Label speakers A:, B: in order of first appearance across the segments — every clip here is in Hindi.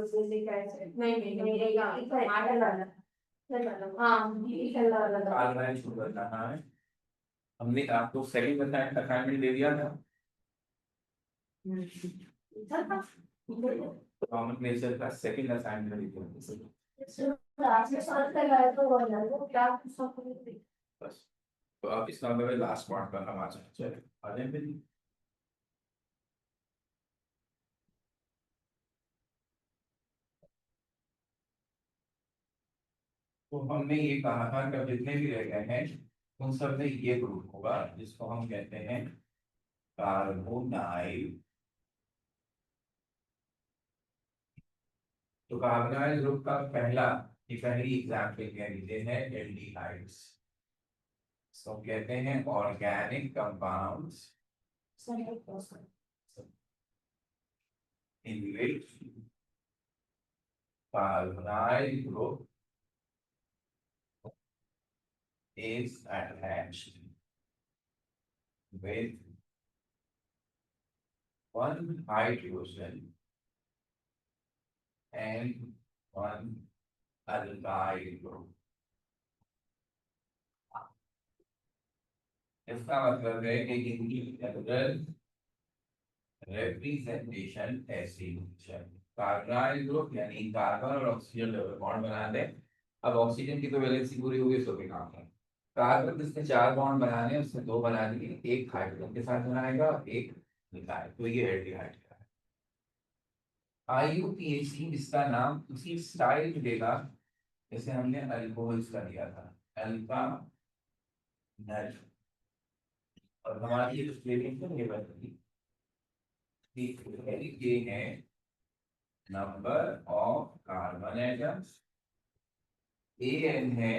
A: नहीं नहीं नहीं
B: ऑर्गेनाइज शुगर कहाँ है? हमने आपको सेकंड असाइनमेंट दे दिया था कॉमन नेचर का सेकंड असाइनमेंट दे दिया बस। तो अब इसका मतलब है लास्ट पार्ट पर हम आ जाए आ जाए फिर। तो हमने ये कहा था कि जितने भी रह गए हैं उन सब में ये ग्रुप होगा जिसको हम कहते हैं कार्बोनाइल। तो कार्बोनाइल ग्रुप का पहली एग्जाम्पल कह लीजिए है एल्डिहाइड्स। इसको कहते हैं organic compounds in which carbonyl group is attached with one hydrogen and one alkyl group। इसका मतलब है कि इनकी जनरल रिप्रेजेंटेशन ऐसी है। कार्बोनाइल ग्रुप यानी कार्बन और ऑक्सीजन डबल बॉन्ड बना दे। अब ऑक्सीजन की तो वैलेंसी पूरी होगी उसको भी काम है। कार्बन जिसने 4 बॉन्ड बनाने उसने 2 बना दिए, एक हाइड्रोजन के साथ बनाएगा एक मिथाइल, तो ये एल्डिहाइड है। IUPAC इसका नाम उसी स्टाइल देगा जैसे हमने अल्कोहल्स का दिया था, अल्का नल। और हमारी ये स्पेलिंग ये बनेगी, ये है number of carbon atoms, AN है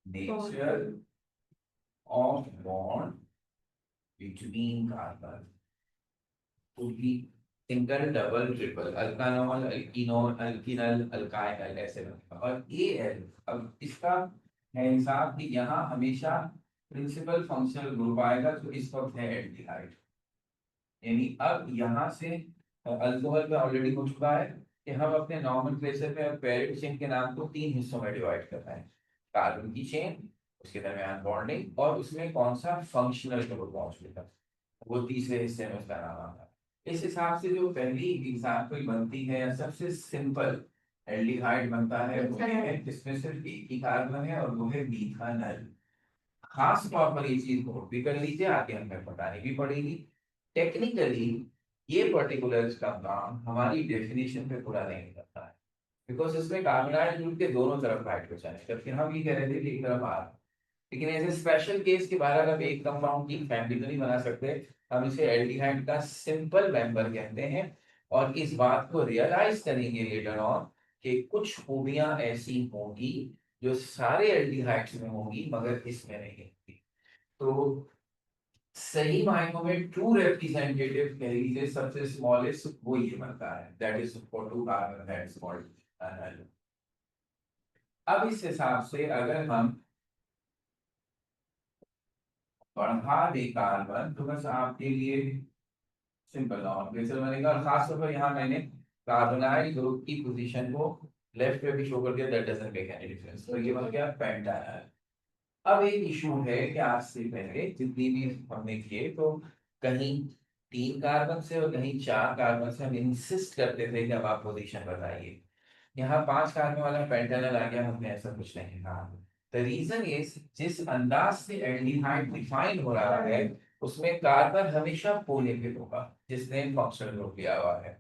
B: nature of bond between carbon, तो सिंगल डबल ट्रिपल अल्कानॉल अल्कीनोल अल्कीनल अल्काइनल ऐसे बनेगा। और AL अब इसका है हिसाब कि यहाँ हमेशा प्रिंसिपल फंक्शनल ग्रुप आएगा तो इस वक्त है एल्डिहाइड। यानी अब यहाँ से अल्कोहल में ऑलरेडी हो चुका है कि हम अपने नॉमेनक्लेचर में पैरेंट चेन के नाम को 3 हिस्सों में डिवाइड कर रहे हैं, कार्बन की चेन, उसके दरमियान बॉन्डिंग और उसमें कौन सा फंक्शनल ग्रुप पहुंचेगा, वो तीसरे हिस्से में उसका नाम आता है। इस हिसाब से जो पहली एग्जाम्पल बनती है या सबसे सिंपल एल्डिहाइड बनता है वो है जिसमें सिर्फ एक ही कार्बन है और वो है मीथानल। खास तौर पर ये चीज नोट भी कर लीजिए, आगे हमें बतानी भी पड़ेगी। टेक्निकली ये पर्टिकुलर का नाम हमारी डेफिनेशन पे पूरा नहीं करता है बिकॉज इसमें कार्बोनाइल ग्रुप के दोनों तरफ हाइड्रोजन है, जबकि हम ये कह रहे थे कि एक तरफ आ। लेकिन ऐसे स्पेशल केस के बारे में एक कंपाउंड की फैमिली तो नहीं बना सकते, हम इसे एल्डिहाइड का सिंपल मेंबर कहते हैं। और इस बात को रियलाइज करेंगे लेटर ऑन कि कुछ खूबियां ऐसी होंगी जो सारे एल्डिहाइड्स में होंगी मगर इसमें नहीं होंगी। तो सही मायनों में ट्रू रिप्रेजेंटेटिव कह लीजिए सबसे स्मॉलेस्ट वो ये बनता है, that is for two carbon that is called. अब इस हिसाब से अगर हम बढ़ा दे कार्बन तो बस आपके लिए सिंपल नॉमेनक्लेचर बनेगा। और खासतौर पर यहाँ मैंने कार्बोनाइल ग्रुप की पोजीशन को लेफ्ट पे भी शो कर दिया, that doesn't make any difference, तो ये बन गया पेंटानल। अब एक इशू है कि आज से पहले जितनी भी हमने किए तो कहीं 3 कार्बन से और कहीं 4 कार्बन से हम इंसिस्ट करते थे कि अब आप पोजीशन बताइए। यहाँ 5 कार्बन वाला पेंटानल आ गया, हमने ऐसा कुछ नहीं कहा। द रीजन इज जिस अंदाज से एल्डिहाइड डिफाइन हो रहा है उसमें कार्बन हमेशा कोने पे होगा जिसने फंक्शनल ग्रुप लिया हुआ है।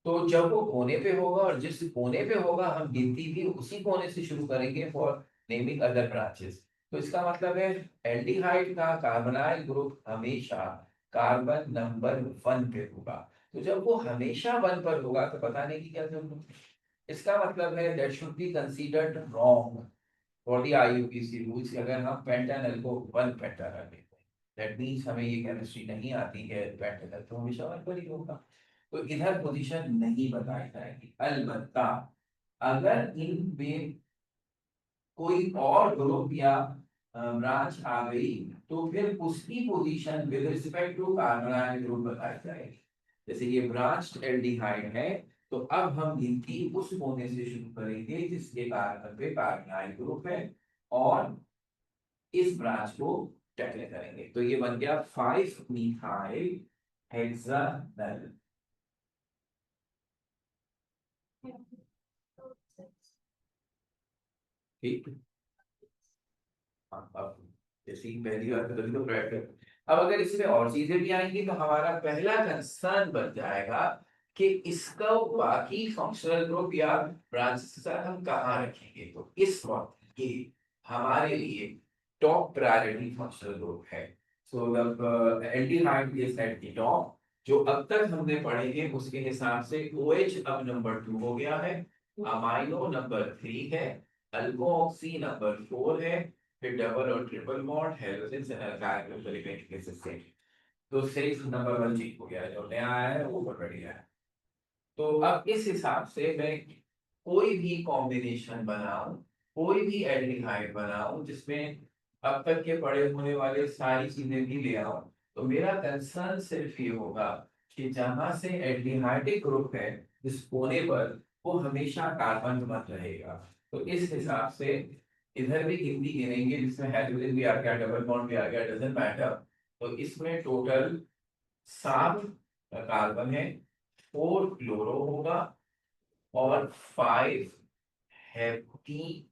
B: तो जब वो कोने पे होगा और जिस कोने पे होगा हम गिनती भी उसी कोने से शुरू करेंगे फॉर नेमिंग अदर ब्रांचेस। तो इसका मतलब है एल्डिहाइड का कार्बोनाइल ग्रुप हमेशा कार्बन नंबर 1 पे होगा। तो जब वो हमेशा 1 पर होगा तो बताने की क्या जरूरत है। इसका मतलब है that should be considered wrong for the IUPAC rules अगर हम पेंटानल को 1 पेंटानल लेते हैं। दैट मींस हमें ये केमिस्ट्री नहीं आती है, पेंटानल तो हमेशा 1 पर ही होगा। तो इधर पोजीशन नहीं बताई जाएगी। अलबत्ता अगर इन में कोई और ग्रुप या ब्रांच आ गई तो फिर उसकी position with respect to carbonyl group बताई जाएगी। जैसे ये ब्रांच्ड एल्डिहाइड है तो अब हम गिनती उस कोने से शुरू करेंगे जिसके कार्बन पे कार्बोनाइल ग्रुप है और इस ब्रांच को टैकल करेंगे। तो ये बन गया 5 मिथाइल हेक्सानल। ठीक। अब जैसे ही पहली बार तभी तो प्रैक्टिस। अब अगर इसमें और चीजें भी आएंगी तो हमारा पहला कंसर्न बन जाएगा कि इसका बाकी फंक्शनल ग्रुप या ब्रांचेस के साथ हम कहाँ रखेंगे। तो इस वक्त ये हमारे लिए टॉप प्रायोरिटी फंक्शनल ग्रुप है। So the aldehyde is at the top. जो अब तक हमने पढ़े हैं उसके हिसाब से OH अब नंबर 2 हो गया है, अमाइनो नंबर 3 है, अल्कोऑक्सी नंबर 4 है, फिर डबल और ट्रिपल बॉन्ड हाइड्रोजन से कार्बोनिक एसिड से। तो सिर्फ नंबर 1 चेंज हो गया है, जो नया आया है वो बढ़ गया है। तो अब इस हिसाब से मैं कोई भी कॉम्बिनेशन बनाऊं, कोई भी एल्डिहाइड बनाऊं जिसमें अब तक के पड़े होने वाले सारी चीजें भी ले आऊं, तो मेरा कंसर्न सिर्फ ये होगा कि जहां से एल्डिहाइडिक ग्रुप है जिस कोने पर, वो हमेशा कार्बन मत रहेगा। तो इस हिसाब से इधर भी हिंदी गिनेंगे जिसमें हाइड्रोजन भी आ गया, डबल बॉन्ड भी आ गया, डजंट मैटर। तो इसमें टोटल 7 कार्बन है, 4 क्लोरो होगा और 5 हेप्टीनल।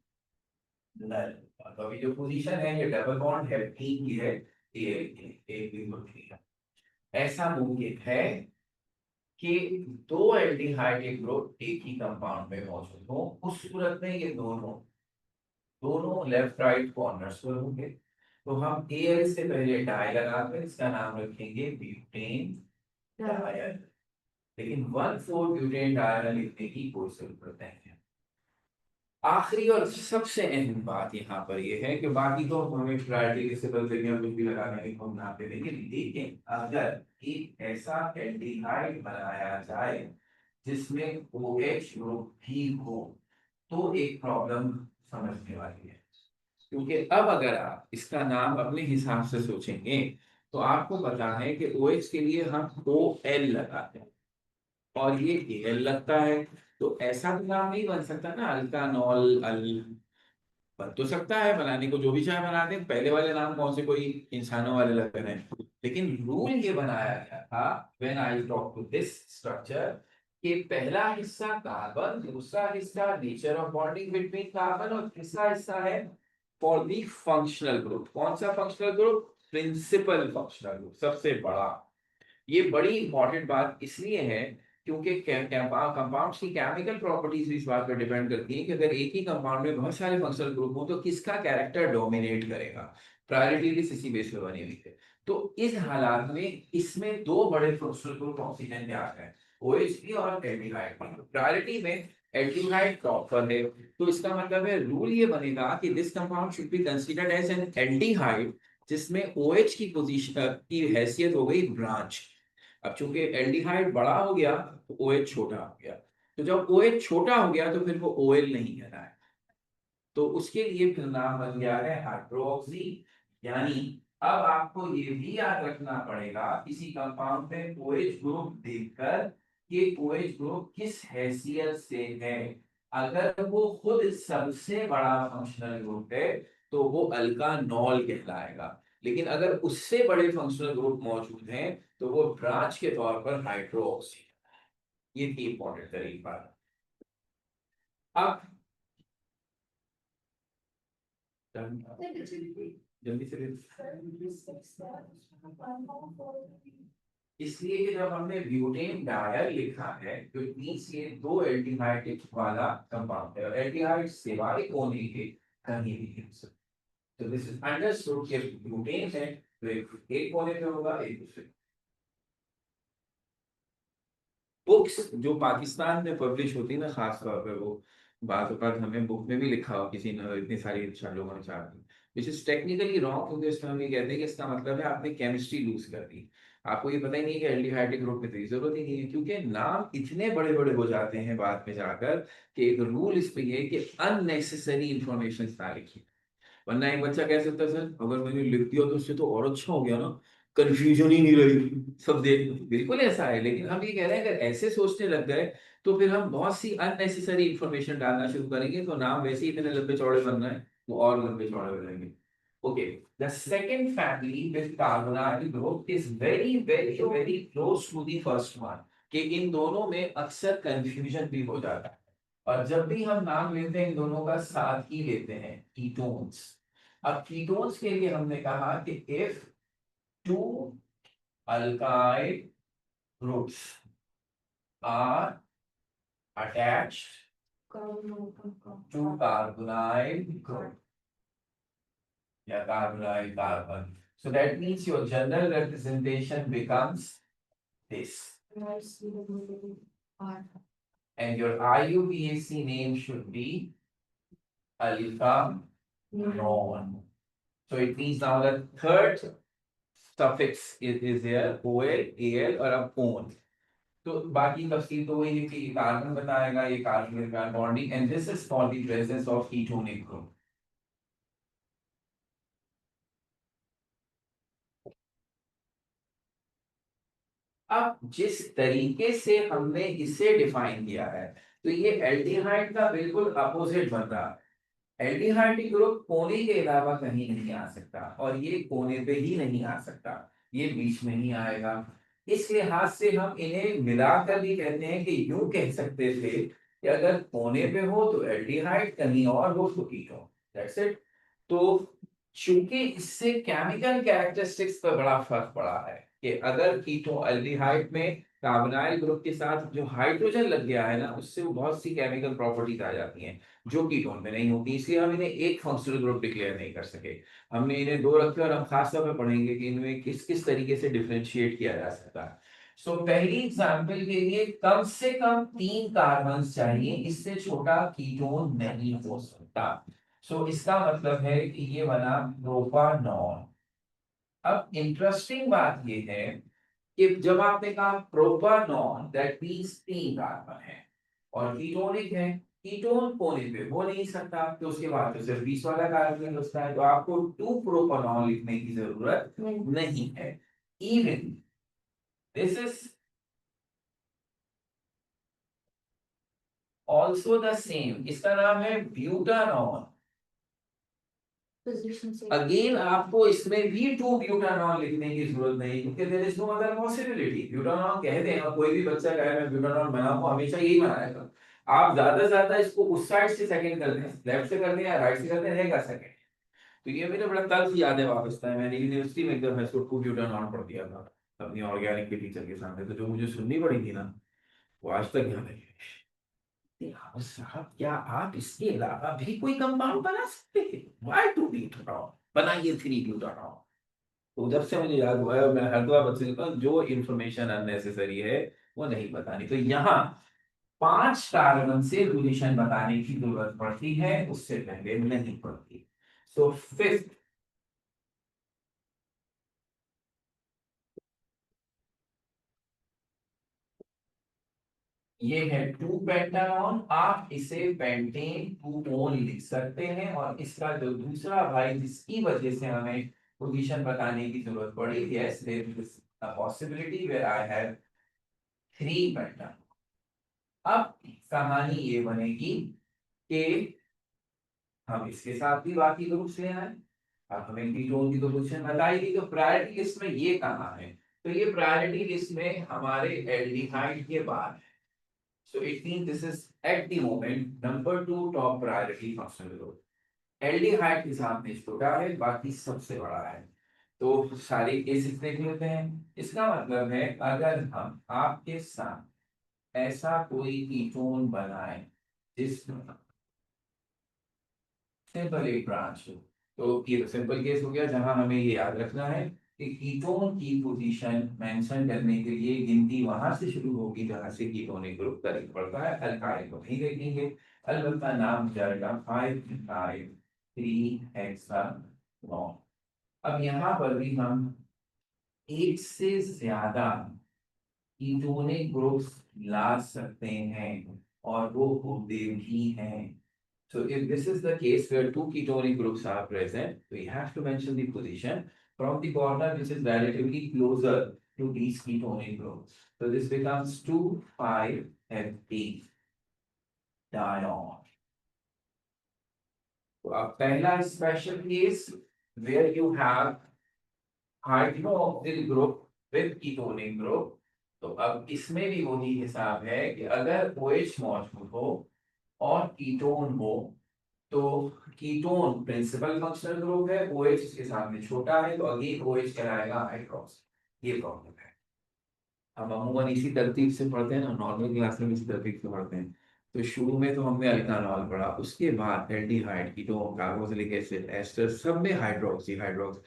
B: तो अभी जो पोजीशन है ये डबल बॉन्ड हेप्टीन की है, ये एक भी नहीं है। ऐसा मुमकिन है कि दो एल्डिहाइड ग्रुप एक ही कंपाउंड में मौजूद हो, उस सूरत में ये दोनों दोनों लेफ्ट राइट कॉर्नर्स पर होंगे। तो हम एल से पहले डाई लगाकर इसका नाम रखेंगे ब्यूटेन डायल। लेकिन 1,4 ब्यूटेन डायल लिखने की कोई जरूरत नहीं है। आखिरी और सबसे अहम बात यहाँ पर यह है कि बाकी तो हमें प्रायोरिटी से बदल कुछ भी लगाने की हम ना दे देंगे, लेकिन अगर एक ऐसा एल्डिहाइड बनाया जाए जिसमें OH ग्रुप भी हो, तो एक प्रॉब्लम समझने वाली है। क्योंकि अब अगर आप इसका नाम अपने हिसाब से सोचेंगे तो आपको पता है कि OH के लिए हम OL लगाते हैं और ये AL लगता है। तो ऐसा भी नाम नहीं बन सकता ना, अल्कानॉल अल। बन तो सकता है, बनाने को जो भी चाहे बना दें, पहले वाले नाम कौन से कोई इंसानों वाले लग रहे हैं। लेकिन रूल ये बनाया गया था when I talk to this structure कि पहला हिस्सा कार्बन, दूसरा हिस्सा nature of bonding between carbon और तीसरा हिस्सा है फॉर दी फंक्शनल ग्रुप। कौन सा functional group? Principal functional group, सबसे बड़ा। ये बड़ी इंपॉर्टेंट बात इसलिए है क्योंकि कंपाउंड्स की केमिकल प्रॉपर्टीज भी इस बात पर डिपेंड करती हैं कि अगर एक ही कंपाउंड में बहुत सारे फंक्शनल ग्रुप हो तो किसका कैरेक्टर डोमिनेट करेगा। प्रायोरिटी लिस्ट इसी बेस पे बनी हुई है। तो इस हालात में इसमें दो बड़े फंक्शनल ग्रुप ऑक्सीजन के आ गए, OH और एल्डिहाइड। प्रायोरिटी में एल्डिहाइड टॉप पर है, तो इसका मतलब है रूल ये बनेगा कि this compound should be considered as an aldehyde जिसमें OH की पोजीशन की हैसियत हो गई ब्रांच। अब चूंकि एल्डिहाइड बड़ा हो गया तो OH छोटा हो गया, तो जब OH छोटा हो गया तो फिर वो OL नहीं कहना है। तो उसके लिए फिर नाम बन गया है हाइड्रोक्सी। यानी अब आपको ये भी याद रखना पड़ेगा किसी कंपाउंड में OH ग्रुप देखकर कि OH ग्रुप किस हैसियत से है। अगर वो खुद सबसे बड़ा फंक्शनल ग्रुप है तो वो अल्कानॉल कहलाएगा। लेकिन अगर उससे बड़े फंक्शनल ग्रुप मौजूद हैं तो वो ब्रांच के तौर पर हाइड्रोक्सी। ये थी इंपॉर्टेंट तरीका। अब जल्दी से इसलिए कि जब हमने ब्यूटेन डायल लिखा है तो मींस ये दो एल्डिहाइड वाला कंपाउंड है और एल्डिहाइड सिवाय कोने के कहीं भी नहीं हो सकते। तो दिस इज अंडरस्टूड कि ब्यूटेन है तो एक कोने पे होगा, एक दूसरे। बुक्स जो पाकिस्तान में पब्लिश होती है ना, खास तौर पे वो बात बात हमें बुक में भी लिखा हो किसी ने, इतनी सारी लोगों ने छाप दी, विच इज टेक्निकली रॉन्ग। क्योंकि इसमें हम ये कहते हैं कि इसका मतलब है आपने केमिस्ट्री लूज कर दी। आपको ये पता ही नहीं है कि एल्डिहाइड ग्रुप में तो जरूरत ही नहीं है, क्योंकि नाम इतने बड़े बड़े हो जाते हैं बाद में जाकर कि एक रूल इस पे ये है कि अननेसेसरी इंफॉर्मेशन ना लिखिए। वरना एक बच्चा कह सकता है सर अगर मैंने लिख दिया तो उससे तो और अच्छा हो गया ना, कंफ्यूजन ही नहीं रही, सब देख बिल्कुल ऐसा है। लेकिन हम ये कह रहे हैं अगर ऐसे सोचने लग गए तो फिर हम बहुत सी अननेसेसरी इंफॉर्मेशन डालना शुरू करेंगे, तो नाम वैसे ही इतने लंबे चौड़े बन रहे हैं, वो और लंबे चौड़े हो जाएंगे। Okay, the second family with carbonyl group is very very very close to the first one, कि इन दोनों में अक्सर कंफ्यूजन भी हो जाता है। और जब भी हम नाम लेते हैं इन दोनों का साथ ही लेते हैं, कीटोन्स। अब कीटोन्स के लिए हमने कहा कि if two alkyl groups are attached to carbonyl group या carbonyl carbon, so that means your general representation becomes this, and your IUPAC name should be alpha non. So it means now the third suffix is there, OL, AL और अब on। तो बाकी तफसील तो वही है कि कार्बन बताएगा, ये carbon carbon bonding, and this is for the presence of ketonic group. अब जिस तरीके से हमने इसे डिफाइन किया है, तो ये एल्डिहाइड का बिल्कुल अपोजिट बन रहा है। एल्डिहाइड ग्रुप कोने के अलावा कहीं नहीं आ सकता, और ये कोने पे ही नहीं आ सकता, ये बीच में ही आएगा। इस लिहाज से हम इन्हें मिलाकर भी कहते हैं कि यूं कह सकते थे कि अगर कोने पे हो तो एल्डिहाइड, कहीं और हो तो कीटोन, दैट्स इट। तो चूंकि इससे केमिकल कैरेक्टरिस्टिक्स पर बड़ा फर्क पड़ा है कि अगर कीटो एल्डिहाइड में कार्बोनाइल ग्रुप के साथ जो हाइड्रोजन लग गया है ना, उससे वो बहुत सी केमिकल प्रॉपर्टीज आ जाती हैं जो कीटोन में नहीं होती, इसलिए हम इन्हें एक फंक्शनल ग्रुप डिक्लेयर नहीं कर सके। हमने इन्हें दो रखे, और हम खास तौर पर पढ़ेंगे कि इनमें किस किस तरीके से डिफरेंशिएट किया जा सकता है। सो पहली एग्जांपल के लिए कम से कम 3 कार्बन चाहिए, इससे छोटा कीटोन नहीं हो सकता। सो इसका मतलब है कि ये बना प्रोपानॉन। अब इंटरेस्टिंग बात ये है कि जब आपने कहा प्रोपानॉन, दैट मींस 3 कार्बन है और कीटोनिक है, कीटोन कोने पे हो नहीं सकता, तो उसके बाद तो सिर्फ 20 वाला कार्बन बचता है, तो आपको 2 प्रोपानॉन लिखने की जरूरत नहीं है। Even this is also the same, इसका नाम है ब्यूटानॉन। अगेन आपको इसमें भी 2 ब्यूटानॉल लिखने की जरूरत नहीं, क्योंकि there is no other possibility. Butanol कह दें और कोई भी बच्चा कहे मैं ब्यूटानॉल बनाऊंगा, हमेशा यही बनाएगा। आप ज्यादा से ज्यादा इसको उस साइड से सेकंड कर दें, लेफ्ट से कर दें या राइट से कर दें, रहेगा सेकंड। तो ये मेरे बड़ा तल्ख याद है वापस था, मैंने यूनिवर्सिटी में एकदम इसको 2 ब्यूटानॉल पढ़ दिया था अपनी ऑर्गेनिक के टीचर के सामने, तो जो मुझे सुननी पड़ी थी ना, वो आज तक याद है। यार साहब, क्या आप इसके अलावा भी कोई कंपाउंड बना सकते हैं? व्हाई 2 ब्यूटानॉल, बनाइए 3 ब्यूटानॉल। तो जब से मुझे याद हुआ है, मैं हर बार बच्चे कहता हूँ जो इन्फॉर्मेशन अननेसेसरी है वो नहीं बतानी। तो यहाँ 5 कार्बन से पोजीशन बताने की जरूरत पड़ती है, उससे पहले नहीं पड़ती। सो फिफ्थ, ये है 2 पेंटानॉन, आप इसे पेंटेन 2 ओन लिख सकते हैं। और इसका जो दूसरा भाई जिसकी वजह से हमें पोजीशन बताने की जरूरत पड़ी, yes there is a possibility where I have 3 pentanone. अब कहानी ये बनेगी कि हम इसके साथ भी बाकी ग्रुप्स ले आए। अब हमें कीटोन की तो पोजीशन बताई थी, तो प्रायोरिटी लिस्ट में ये कहाँ है? तो ये प्रायोरिटी लिस्ट में हमारे एल्डिहाइड के बाद। So it means this is at the moment number 2 top priority functional group. Aldehyde के साथ में छोटा है, बाकी सबसे बड़ा है। तो सारे केसेस देख लेते हैं। इसका मतलब है अगर हम आपके साथ ऐसा कोई कीटोन बनाए जिसमें सिंपल एक ब्रांच हो, तो ये सिंपल केस हो गया जहां हमें ये याद रखना है कि कीटोन की पोजीशन मेंशन करने के लिए गिनती वहां से शुरू होगी जहां से कीटोनिक ग्रुप करेक्ट पड़ता है। अल्काइल को नहीं देखेंगे, अलबत्ता नाम जाएगा 5-3-हेक्सानॉन। अब यहाँ पर भी हम एक से ज्यादा कीटोनिक ग्रुप्स ला सकते हैं, और वो होते भी हैं। So if this is the case where 2 ketonic groups are present, we have to mention the position. from the corner which is relatively closer to these ketonic groups. So this becomes 2,5-FP dione. तो अब पहला special case where you have hydroxyl group with ketonic group. तो अब इसमें भी वही हिसाब है कि अगर OH मौजूद हो और कीटोन हो तो कीटोन प्रिंसिपल फंक्शनल ग्रुप है, OH इसके सामने छोटा है तो अगेन OH कहलाएगा हाइड्रोक्स। ये प्रॉब्लम है। हम अमूमन इसी तरतीब से पढ़ते हैं ना, नॉर्मल क्लास में इसी तरतीब से पढ़ते हैं। तो शुरू में तो हमने अल्कानॉल पढ़ा, उसके बाद aldehyde, ketone, carboxylic acid, ester, सब में हाइड्रोक्सी हाइड्रोक्स।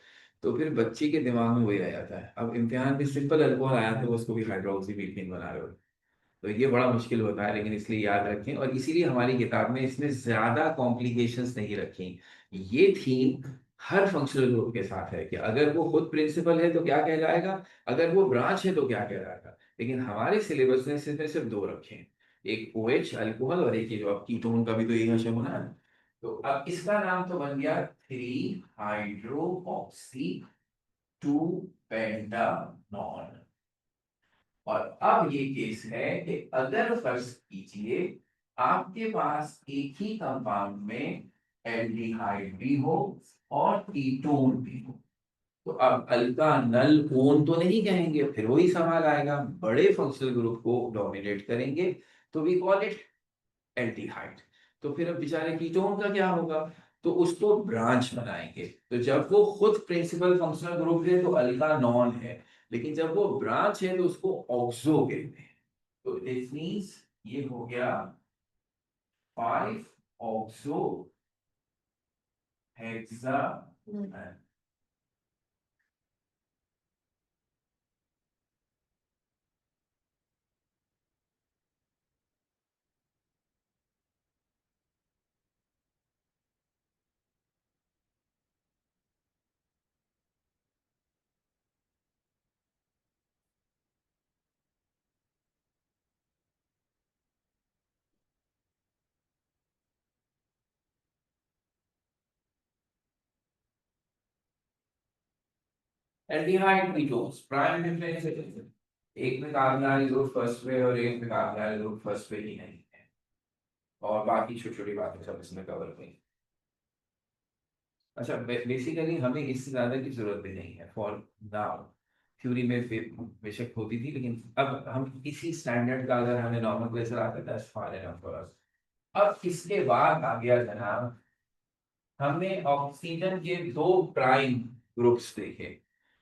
B: तो फिर बच्चे के दिमाग में वही रह जाता है। अब इम्तिहान में सिंपल अल्कोहल आया तो उसको भी हाइड्रोक्सी बीटनीन बना रहे हो, तो ये बड़ा मुश्किल होता है। लेकिन इसलिए याद रखें, और इसीलिए हमारी किताब में इसमें ज्यादा कॉम्प्लिकेशंस नहीं रखी। ये थी हर फंक्शनल ग्रुप के साथ है कि अगर वो खुद प्रिंसिपल है तो क्या कहलाएगा, अगर वो ब्रांच है तो क्या कहलाएगा। लेकिन हमारे सिलेबस ने सिर्फ दो रखे हैं, एक OH अल्कोहल और एक ये जो अब कीटोन का भी तो यही हशर होना है। तो अब इसका नाम तो बन गया 3 हाइड्रोक्सी 2 पेंटानॉल। और अब ये केस है कि अगर फर्ज कीजिए आपके पास एक ही कंपाउंड में एल्डिहाइड भी हो और कीटोन भी हो, तो अब अल्का नल कोन तो नहीं कहेंगे, फिर वही सवाल आएगा, बड़े फंक्शनल ग्रुप को डोमिनेट करेंगे तो वी कॉल इट एल्डिहाइड। तो फिर अब बेचारे कीटोन का क्या होगा, तो उसको ब्रांच बनाएंगे। तो जब वो खुद प्रिंसिपल फंक्शनल ग्रुप है तो अल्का नॉन है, लेकिन जब वो ब्रांच है तो उसको ऑक्सो कहते हैं। तो इट मींस ये हो गया 5 oxo hexa. Aldehyde ketones prime difference है, एक में कार्बोनाइल ग्रुप फर्स्ट पे और एक में कार्बोनाइल ग्रुप फर्स्ट पे ही नहीं है, और बाकी छोटी छोटी बातें सब इसमें कवर हुई। अच्छा, बेसिकली हमें इससे ज्यादा की जरूरत भी नहीं है फॉर नाउ। थ्योरी में बेशक होती थी, लेकिन अब हम इसी स्टैंडर्ड का अगर हमें नॉर्मल प्रेशर आता है that's fine enough for us. अब इसके बाद आ गया जनाब, हमने ऑक्सीजन के दो प्राइम ग्रुप्स देखे।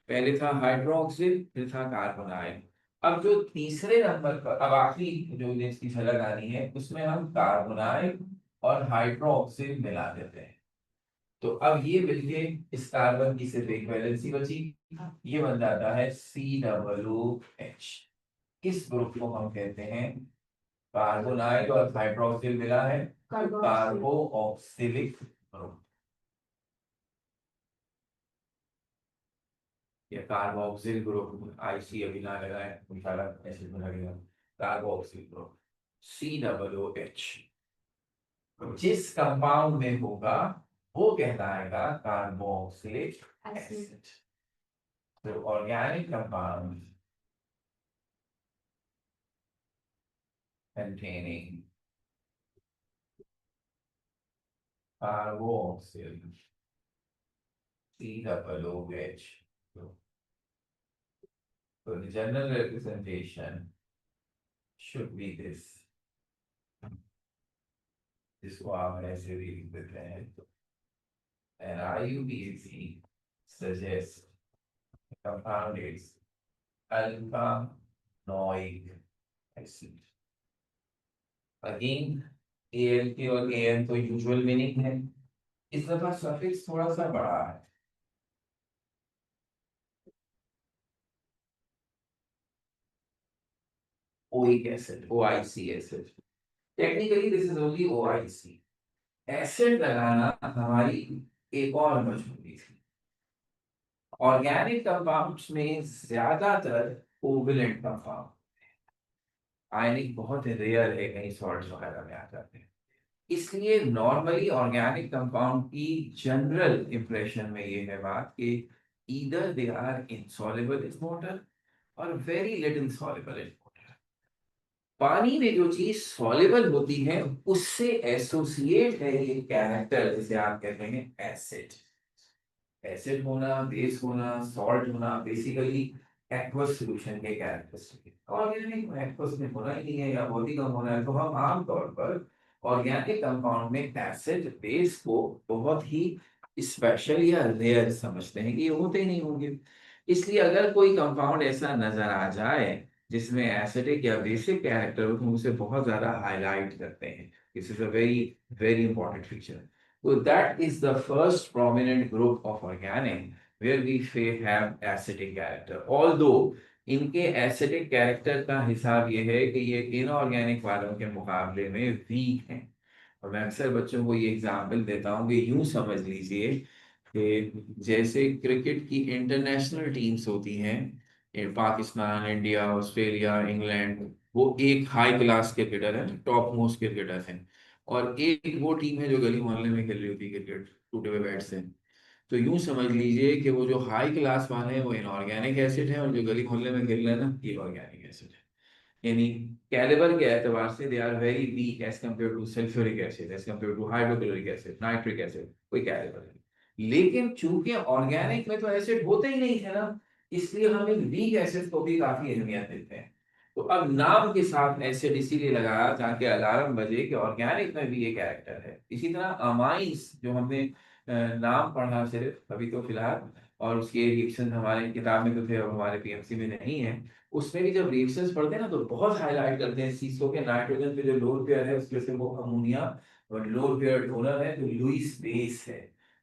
B: पहले था हाइड्रोक्सिल, फिर था कार्बोनाइल। अब जो तीसरे नंबर पर, अब आखिरी जो इसकी झलक आनी है, उसमें हम कार्बोनाइल और हाइड्रोक्सिल मिला देते हैं। तो अब ये मिलके इस कार्बन की सिर्फ एक वैलेंसी बची, ये बन जाता है COOH। इस ग्रुप को हम कहते हैं, कार्बोनाइल और हाइड्रोक्सिल मिला है, कार्बो ऑक्सिलिक ग्रुप या कार्बोक्सिल ग्रुप। IC अभी ना लगाए, इंशाल्लाह ऐसे में लगेगा कार्बोक्सिल ग्रुप COOH। जिस कंपाउंड में होगा वो कहलाएगा कार्बोक्सिलिक एसिड। तो organic compound containing carboxyl COOH. So the general representation should be this. जिसको आप ऐसे भी लिख देते हैं, and IUPAC suggests the compound is alpha-noic acid. Again, ALK और AN तो यूजुअल मीनिंग है, इस दफा सफिक्स थोड़ा सा बड़ा है। Oic acid, OIC acid. Technically this is only OIC। Acid लगाना हमारी एक और मजबूरी थी। ऑर्गेनिक कंपाउंड्स में ज्यादातर कोवेलेंट कंपाउंड, आयनिक बहुत रेयर है, कहीं सॉल्ट्स वगैरह में आ जाते हैं। इसलिए नॉर्मली ऑर्गेनिक कंपाउंड की जनरल इंप्रेशन में ये है बात कि either they are insoluble in water or very little soluble in water. पानी में जो चीज सॉल्युबल होती है उससे एसोसिएट है ये कैरेक्टर जिसे आप कहते हैं एसिड। एसिड होना, बेस होना, सॉल्ट होना, बेसिकली एक्वस सॉल्यूशन के कैरेक्टरिस्टिक। ऑर्गेनिक एक्वस में होना ही नहीं है या बहुत ही कम होना है, तो हम आमतौर पर ऑर्गेनिक कंपाउंड में एसिड बेस को बहुत ही स्पेशल या रेयर समझते हैं कि ये होते ही नहीं होंगे। इसलिए अगर कोई कंपाउंड ऐसा नजर आ जाए जिसमें एसिडिक या बेसिक कैरेक्टर हो तो हम उसे बहुत ज्यादा हाईलाइट करते हैं। This is a very very important feature. So that is the first prominent group of organic where we have acidic character. Although इनके acidic character का हिसाब ये है कि ये inorganic वालों के मुकाबले में weak हैं। और मैं अक्सर बच्चों को ये एग्जाम्पल देता हूँ कि यूं समझ लीजिए कि जैसे क्रिकेट की इंटरनेशनल टीम्स होती हैं, पाकिस्तान, इंडिया, ऑस्ट्रेलिया, इंग्लैंड, वो एक हाई क्लास क्रिकेटर है, टॉप मोस्ट क्रिकेटर हैं। और एक वो टीम है जो गली मोहल्ले में खेल रही होती है क्रिकेट टूटे हुए बैट से। तो यूं समझ लीजिए कि वो जो हाई क्लास वाले हैं वो इनऑर्गेनिक एसिड है और जो गली मोहल्ले में खेल रहे हैं ना ये ऑर्गेनिक एसिड है। यानी कैलिबर के एतबार से they are very weak as compare to sulphuric acid, as compare to hydrochloric acid, nitric acid, कोई कैलिबर नहीं। लेकिन चूंकि ऑर्गेनिक में तो एसिड होते ही नहीं है ना, इसलिए हम इन वीक एसिड को भी काफी अहमियत देते हैं। तो अब नाम के साथ एसिड इसीलिए लगाया ताकि अलार्म बजे कि ऑर्गेनिक में भी ये कैरेक्टर है। इसी तरह अमाइंस जो हमने नाम पढ़ा सिर्फ अभी तो फिलहाल, और उसके रिएक्शन हमारे किताब में तो थे और हमारे पीएमसी में नहीं है, उसमें भी जब रिएक्शंस पढ़ते हैं ना तो बहुत हाईलाइट करते हैं इस चीज को कि नाइट्रोजन पे जो लोन पेयर है उसके से वो अमोनिया, और लोन पेयर डोनर है तो लुईस बेस है।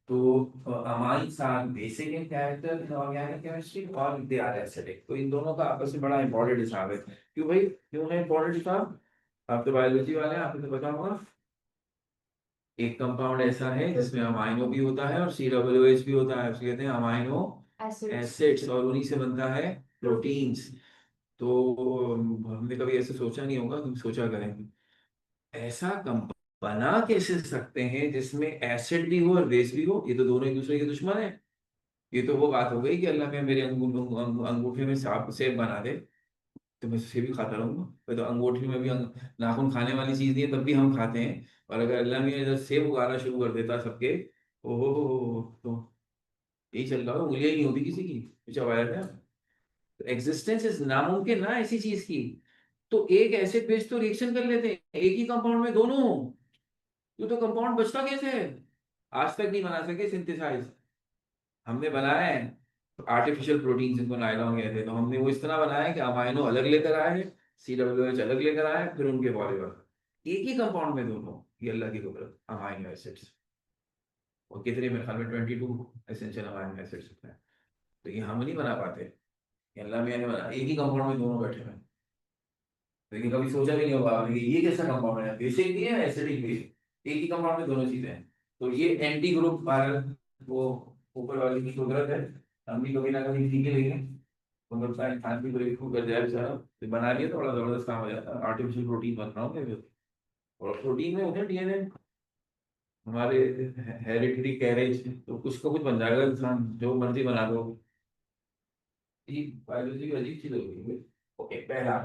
B: तो amines are basic in character in organic chemistry और दे आर एसिडिक। तो इन दोनों का आपस में बड़ा इंपॉर्टेंट हिसाब है। क्यों भाई, क्यों है इंपॉर्टेंट हिसाब? आप तो बायोलॉजी वाले हैं, आपको तो पता होगा। एक कंपाउंड ऐसा है जिसमें अमाइनो भी होता है और COOH भी होता है, उसको कहते हैं अमाइनो एसिड्स, और उन्हीं से बनता है प्रोटीन्स। तो हमने कभी ऐसे सोचा नहीं होगा, तुम सोचा करेंगे ऐसा कंपाउंड बना कैसे सकते हैं जिसमें एसिड भी हो और बेस भी हो? ये तो दोनों एक दूसरे के दुश्मन है। ये तो वो बात हो गई कि अल्लाह में मेरे अंगूठे में सांप सेब बना दे तो मैं सेब भी खाता रहूंगा। मैं तो अंगूठी में भी नाखून खाने वाली चीज नहीं है तब भी हम खाते हैं। और अगर अल्लाह में इधर सेब उगाना शुरू कर देता सबके, ओहो, तो यही चल रहा हो, उंगलियां ही नहीं होती किसी की, चबाया था। एग्जिस्टेंस इज नामुमकिन ना ऐसी चीज की। तो एक एसिड बेस तो रिएक्शन कर लेते हैं एक ही कंपाउंड में दोनों, तो कंपाउंड बचता कैसे है? आज तक नहीं बना सके सिंथेसाइज। हमने बनाया है आर्टिफिशियल प्रोटीन जिनको नायलॉन कहते हैं, तो हमने वो इस तरह बनाया है कि अमाइनो अलग लेकर आए हैं, COOH अलग लेकर आए हैं, फिर उनके पॉलीमर एक ही कंपाउंड में दोनों। ये अल्लाह की कुदरत, अमाइनो एसिड्स। और कितने, मेरे ख्याल में 22 एसेंशियल अमाइनो एसिड्स होते हैं। तो ये हम नहीं बना पाते, ये अल्लाह मियां ने बना, एक ही कंपाउंड में दोनों बैठे हुए हैं। लेकिन कभी सोचा भी नहीं होगा आपने कि ये कैसा कंपाउंड है, बेसिक भी है एसिडिक भी है, एक ही कंपाउंड में दोनों चीजें हैं। तो ये एंटी ग्रुप भारत वो ऊपर वाली की कुदरत है। हम भी कभी ना कभी सीखे लेंगे। तो लगता है खान भी ब्रेक कर जाए बेचारा, तो बना लिया तो बड़ा जबरदस्त काम हो जाता है। आर्टिफिशियल प्रोटीन बन रहा हूँ मैं, और प्रोटीन में होते हैं DNA हमारे, हेरिडिटी कैरेज, तो कुछ का कुछ बन जाएगा इंसान, जो मर्जी बना दो। ये बायोलॉजी की अजीब चीज होगी। ओके, पहला,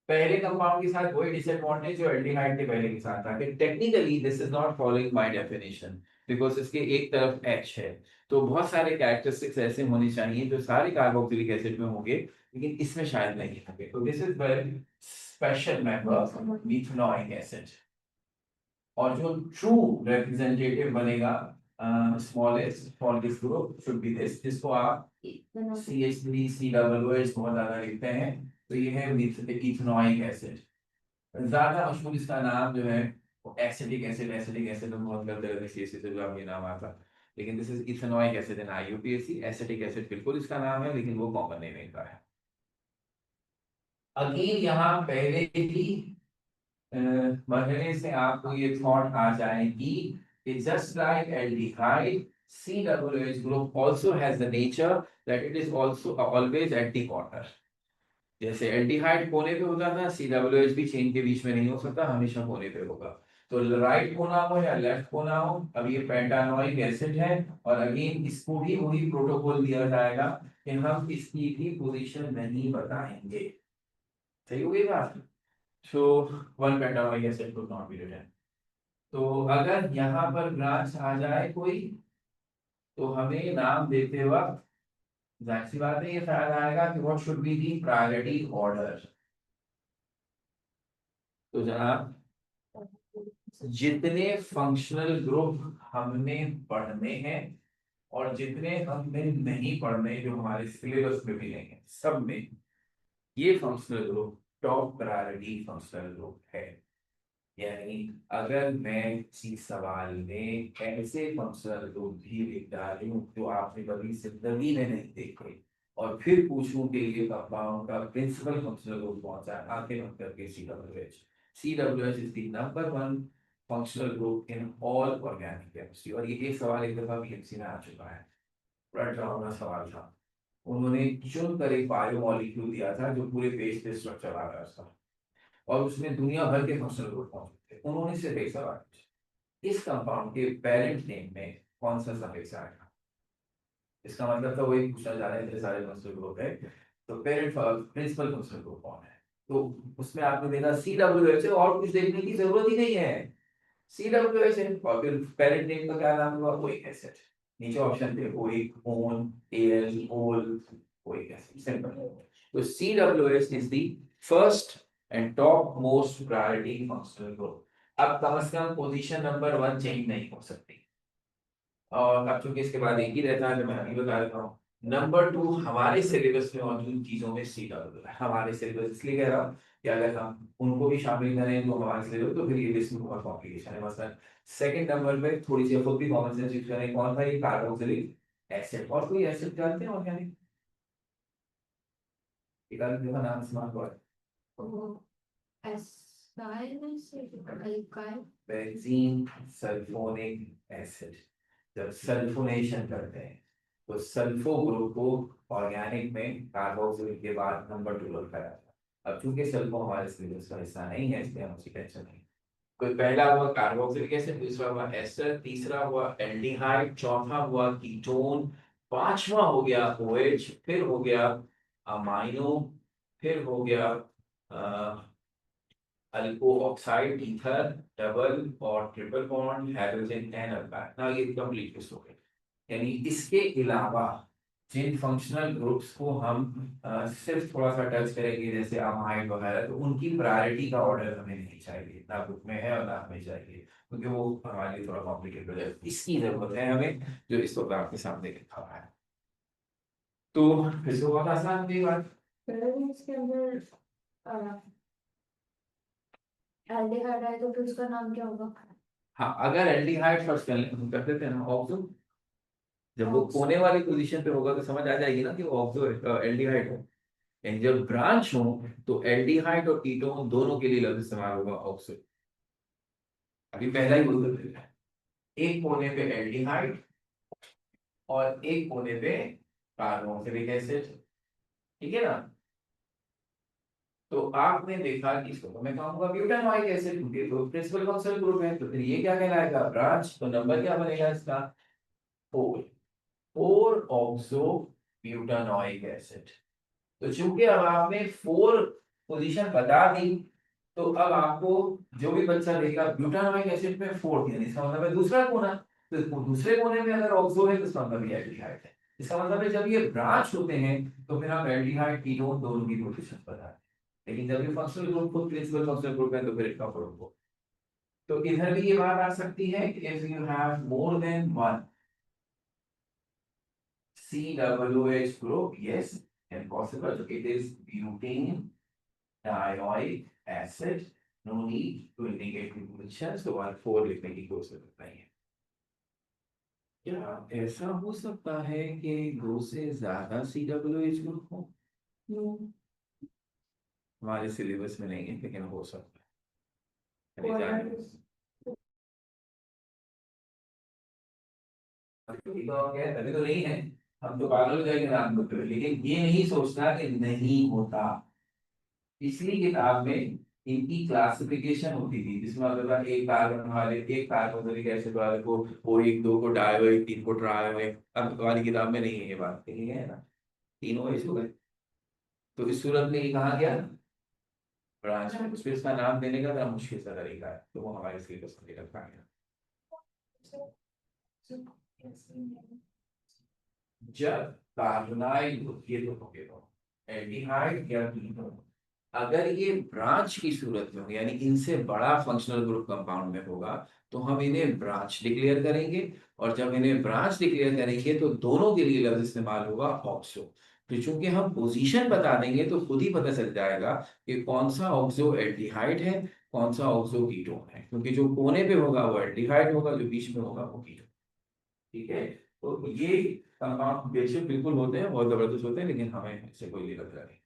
B: पहले कंपाउंड के साथ वही डिसएडवांटेज जो एल्डिहाइड के पहले के साथ था कि technically this is not following my definition, because इसके एक तरफ H है। तो बहुत सारे कैरेक्टरिस्टिक्स ऐसे होने चाहिए जो सारे कार्बोक्सिलिक एसिड में होंगे लेकिन इसमें शायद नहीं होंगे। तो this is very special member methanoic acid. और जो ट्रू रिप्रेजेंटेटिव बनेगा smallest for this group should be this, जिसको आप CH3COOH बहुत ज्यादा लिखते हैं। तो ये है इथेनोइक एसिड। ज्यादा मशहूर इसका नाम जो है वो एसिटिक एसिड, एसिटिक एसिड में बहुत करते रहते हैं, CH से जो ये नाम आता। लेकिन this is ethanoic acid in IUPAC। Acetic acid बिल्कुल इसका नाम है लेकिन वो कॉमन नेम इनका है। अगेन यहाँ पहले ही मरहले से आपको ये थॉट आ जाएगी कि just like aldehyde, COOH group also has the nature that it is also always at the corner। जैसे एल्डिहाइड कोने पे होता था, COOH भी चेन के बीच में नहीं हो सकता, हमेशा कोने पे होगा। तो राइट कोना हो या लेफ्ट कोना हो, अब ये पेंटानोइक एसिड है और अगेन इसको भी वही प्रोटोकॉल दिया जाएगा कि हम इसकी भी पोजीशन नहीं बताएंगे। सही हो गई बात। So one pentanoic acid could not be written. तो अगर यहाँ पर ब्रांच आ जाए कोई तो हमें नाम देते वक्त जाहिर सी बात है ये ख्याल आएगा कि what should be the priority order. तो जनाब जितने फंक्शनल ग्रुप हमने पढ़ने हैं और जितने हमने नहीं पढ़ने जो हमारे सिलेबस में भी नहीं है, सब में ये functional group top priority functional group है। यानी अगर मैं किसी सवाल में ऐसे फंक्शनल ग्रुप भी लिख डालूं जो आपने कभी जिंदगी में नहीं देखे और फिर पूछूं कि ये कंपाउंड का प्रिंसिपल फंक्शनल ग्रुप कौन सा है, आंखें बंद करके CWH। CWH is the number one functional group in all organic chemistry. और ये एक सवाल एक दफा बीएमसी में आ चुका है, बड़ा डरावना सवाल था। उन्होंने चुन कर एक बायोमोलिक्यूल दिया था जो पूरे पेज पे स्ट्रक्चर आ रहा था और उसमें दुनिया भर के फंक्शनल ग्रुप मौजूद थे। उन्होंने सिर्फ एक सवाल पूछा, इस कंपाउंड के पेरेंट नेम में कौन सा सफिक्स आएगा। इसका मतलब था वही पूछना जा रहे थे सारे फंक्शनल ग्रुप है तो पेरेंट प्रिंसिपल फंक्शनल ग्रुप कौन है। तो उसमें आपने देखा CWH है और कुछ देखने की जरूरत ही नहीं है, CWH है और फिर पेरेंट नेम का क्या नाम हुआ, ओइक एसिड। नीचे ऑप्शन थे ओइक, ओन, एल, ओल, ओइक एसिड, सिंपल। तो CWH is the first and top most priority functional group. अब कम से कम पोजीशन नंबर 1 चेंज नहीं हो सकती। और अब चूंकि इसके बाद एक ही रहता है तो मैं अभी बता देता हूँ। नंबर 2 हमारे सिलेबस में मौजूद चीजों में CWH है। हमारे सिलेबस इसलिए कह रहा हूँ कि अगर हम उनको भी शामिल करें तो हमारे सिलेबस तो फिर ये लिस्ट में बहुत कॉम्प्लिकेशन है। मसलन सेकंड नंबर पे थोड़ी सी खुद भी कॉमन सेंस यूज करें, कौन था ये कार्बोक्सिलिक एसिड। और कोई एसिड जानते हैं ऑर्गेनिक, एक आदमी का नाम इस्तेमाल हुआ है, बेंजीन सल्फोनिक एसिड। जब सल्फोनेशन करते हैं तो सल्फो ग्रुप को ऑर्गेनिक में कार्बोक्सिलिक के बाद नंबर 2 रखा जाता है। अब चूंकि सल्फो हमारे सिलेबस का हिस्सा नहीं है इसलिए हम उसकी टेंशन नहीं। कोई पहला हुआ कार्बोक्सिलिक एसिड, दूसरा हुआ एस्टर, तीसरा हुआ एल्डिहाइड, चौथा हुआ कीटोन, पांचवा हो गया OH, फिर हो गया अमाइनो, फिर हो गया अल्को ऑक्साइड, ईथर, डबल और triple bond, hydrogen and alkyne. Now ये कंप्लीट लिस्ट हो गई। यानी इसके अलावा जिन फंक्शनल ग्रुप्स को हम सिर्फ थोड़ा सा टच करेंगे जैसे अमाइड वगैरह, तो उनकी प्रायोरिटी का ऑर्डर हमें नहीं चाहिए, ना बुक में है और ना हमें चाहिए क्योंकि वो हमारे लिए थोड़ा कॉम्प्लिकेटेड है। इसकी जरूरत है हमें जो इस वक्त आपके सामने लिखा हुआ है। तो फिर से बहुत आसान की बात,
A: इसके अंदर एल्डिहाइड है तो फिर उसका नाम क्या होगा।
B: हाँ अगर एल्डिहाइड फर्स्ट कर देते हैं ना ऑक्सो, जब वो कोने वाली पोजीशन पे होगा तो समझ आ जाएगी ना कि वो ऑक्सो एल्डिहाइड है। एंड जब ब्रांच हो तो एल्डिहाइड और कीटोन दोनों के लिए लफ्ज इस्तेमाल होगा ऑक्सो। अभी पहला ही बोल देते हैं, एक कोने पे एल्डिहाइड और एक कोने पे कार्बोक्सिलिक एसिड, ठीक है ना। तो आपने देखा कि इसको तो मैं कहूंगा ब्यूटानोइक एसिड क्योंकि तो प्रिंसिपल फंक्शनल ग्रुप है, तो फिर ये क्या कहलाएगा ब्रांच। तो नंबर क्या बनेगा इसका 4, 4 ऑक्सो ब्यूटानोइक एसिड। तो चूंकि अब आपने 4 पोजीशन बता दी तो अब आपको जो भी बच्चा देगा ब्यूटानोइक एसिड में 4 यानी इसका मतलब है दूसरा कोना। तो दूसरे कोने में अगर ऑक्सो है तो इसका मतलब ये एल्डिहाइड है। इसका मतलब है जब ये ब्रांच होते हैं तो फिर आप एल्डिहाइड कीटोन दोनों की पोजीशन बता दें। लेकिन जब ये फंक्शनल ग्रुप खुद प्रिंसिपल फंक्शनल ग्रुप है तो फिर इसका प्रोडक्ट हो। तो इधर भी ये बात आ सकती है कि if you have more than one COOH group, yes, impossible. It is butane dioic acid. No need to indicate the position. So 1,4 लिखने की कोशिश करता है। क्या ऐसा हो सकता है कि 2 से ज्यादा COOH ग्रुप हो? हमारे सिलेबस में नहीं है लेकिन हो सकता है। अभी तो नहीं है, हम तो पागल हो जाएंगे नाम को, लेकिन ये नहीं सोचना कि नहीं होता। पिछली किताब में इनकी क्लासिफिकेशन होती थी, जिसमें अगर एक कार्बन वाले, एक कार्बोक्सिलिक एसिड वाले को O1 2 को डायोइक 3 को ट्रायोइक, अब वाली किताब में नहीं है ये बात, ठीक है ना, तीनों ऐसे हो गए। तो इस सूरत में ये कहा गया ब्रांच, उसमें इसका नाम देने का बड़ा मुश्किल सा तरीका है, तो वो हमारे सिलेबस में रखा गया। जब कार्बोनाइल ये तो हो गया एल्डिहाइड या कीटोन, अगर ये ब्रांच की सूरत में हो, यानी इनसे बड़ा फंक्शनल ग्रुप कंपाउंड में होगा, तो हम इन्हें ब्रांच डिक्लेयर करेंगे। और जब इन्हें ब्रांच डिक्लेयर करेंगे तो दोनों के लिए लफ्ज इस्तेमाल होगा ऑक्सो। तो चूंकि हम पोजीशन बता देंगे तो खुद ही पता चल जाएगा कि कौन सा ऑक्सो एल्डिहाइड है, कौन सा ऑक्सो कीटोन है, क्योंकि जो कोने पे होगा वो एल्डिहाइड होगा, जो बीच में होगा वो कीटोन। ठीक है, तो ये कंपाउंड बेशक बिल्कुल होते हैं, बहुत जबरदस्त होते हैं, लेकिन हमें इससे कोई लेना नहीं।